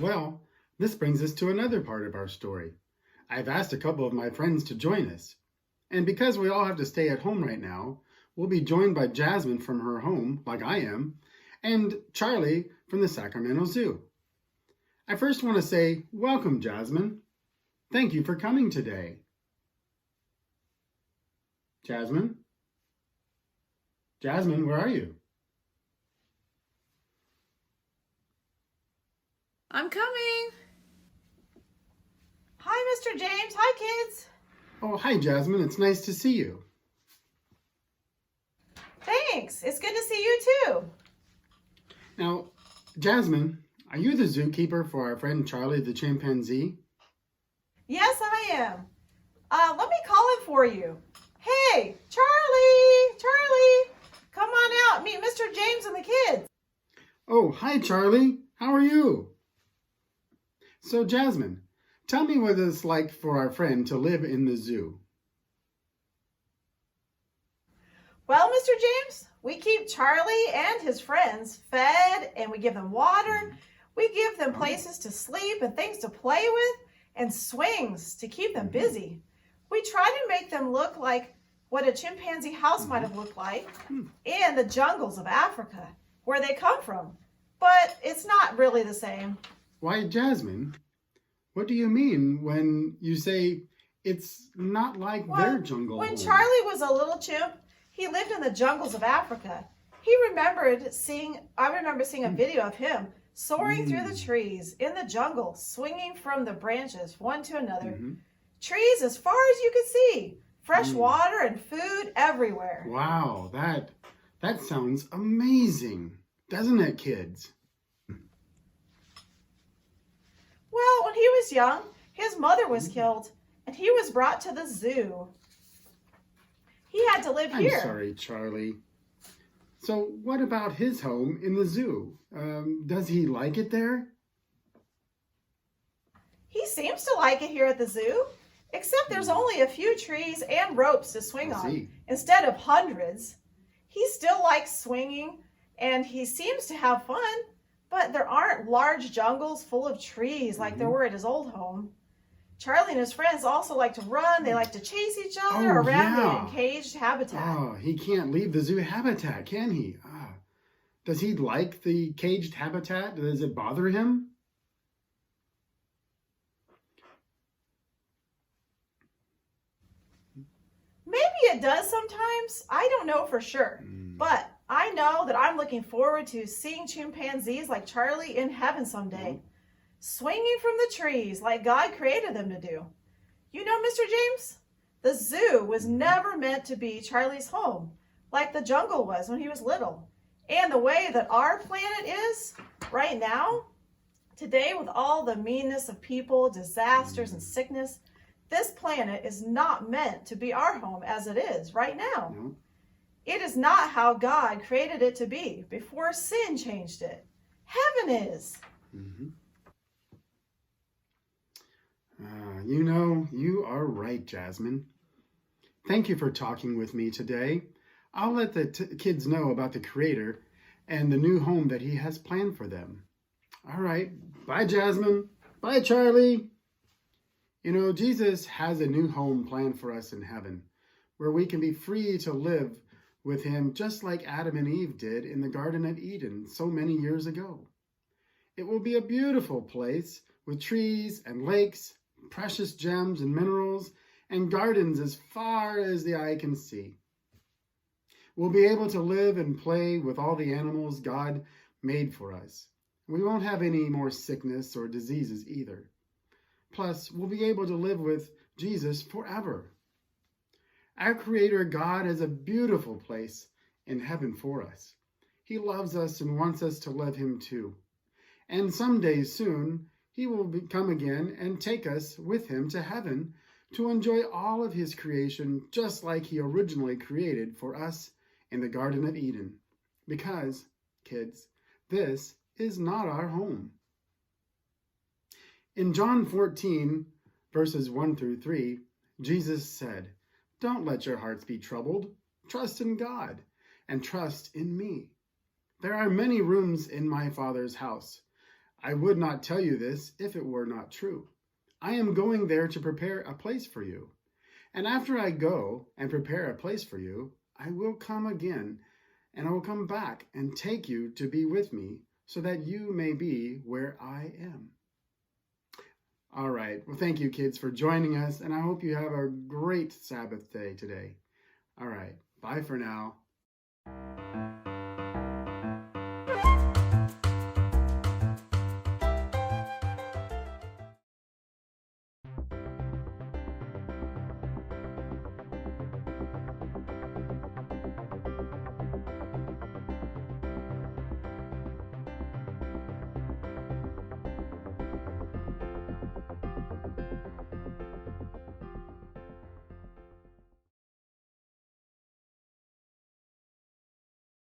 Well, this brings us to another part of our story. I've asked a couple of my friends to join us. And because we all have to stay at home right now, we'll be joined by Jasmine from her home, like I am, and Charlie from the Sacramento Zoo. I first want to say, welcome, Jasmine. Thank you for coming today. Jasmine? Jasmine, where are you? I'm coming. Hi, Mr. James. Hi, kids. Oh, hi, Jasmine. It's nice to see you. Thanks. It's good to see you, too. Now, Jasmine, are you the zookeeper for our friend Charlie the chimpanzee? Yes, I am. Let me call him for you. Hey, Charlie! Charlie! Come on out. Meet Mr. James and the kids. Oh, hi, Charlie. How are you? So, Jasmine, tell me what it's like for our friend to live in the zoo. Well, Mr. James, we keep Charlie and his friends fed, and we give them water. We give them places to sleep and things to play with and swings to keep them busy. We try to make them look like what a chimpanzee house might have looked like in the jungles of Africa, where they come from. But it's not really the same. Why, Jasmine, what do you mean when you say it's not like their jungle When home? Charlie was a little chimp, he lived in the jungles of Africa. I remember seeing a video of him soaring through the trees in the jungle, swinging from the branches one to another. Trees as far as you could see, fresh water and food everywhere. Wow, that sounds amazing, doesn't it, kids? Well, when he was young, his mother was killed, and he was brought to the zoo. He had to live here. I'm sorry, Charlie. So what about his home in the zoo? Does he like it there? He seems to like it here at the zoo, except there's only a few trees and ropes to swing on instead of hundreds. He still likes swinging, and he seems to have fun, but there aren't large jungles full of trees like there were at his old home. Charlie and his friends also like to run. They like to chase each other around the encaged habitat. Oh, he can't leave the zoo habitat, can he? Does he like the caged habitat? Does it bother him? Maybe it does sometimes. I don't know for sure. But I know that I'm looking forward to seeing chimpanzees like Charlie in heaven someday. Swinging from the trees like God created them to do. You know, Mr. James, the zoo was never meant to be Charlie's home, like the jungle was when he was little. And the way that our planet is right now, today with all the meanness of people, disasters, and sickness, this planet is not meant to be our home as it is right now. It is not how God created it to be before sin changed it. Heaven is. You know, you are right, Jasmine. Thank you for talking with me today. I'll let the kids know about the Creator and the new home that He has planned for them. All right. Bye, Jasmine. Bye, Charlie. You know, Jesus has a new home planned for us in heaven, where we can be free to live with Him just like Adam and Eve did in the Garden of Eden so many years ago. It will be a beautiful place with trees and lakes, precious gems and minerals, and gardens as far as the eye can see. We'll be able to live and play with all the animals God made for us. We won't have any more sickness or diseases either. Plus, we'll be able to live with Jesus forever. Our Creator God has a beautiful place in heaven for us. He loves us and wants us to love Him too. And someday soon, He will come again and take us with Him to heaven to enjoy all of His creation just like He originally created for us in the Garden of Eden. Because, kids, this is not our home. In John 14, verses 1 through 3, Jesus said, "Don't let your hearts be troubled. Trust in God and trust in me. There are many rooms in my Father's house. I would not tell you this if it were not true. I am going there to prepare a place for you. And after I go and prepare a place for you, I will come again, and I will come back and take you to be with me, so that you may be where I am. All right. Well, thank you, kids, for joining us, and I hope you have a great Sabbath day today. All right. Bye for now.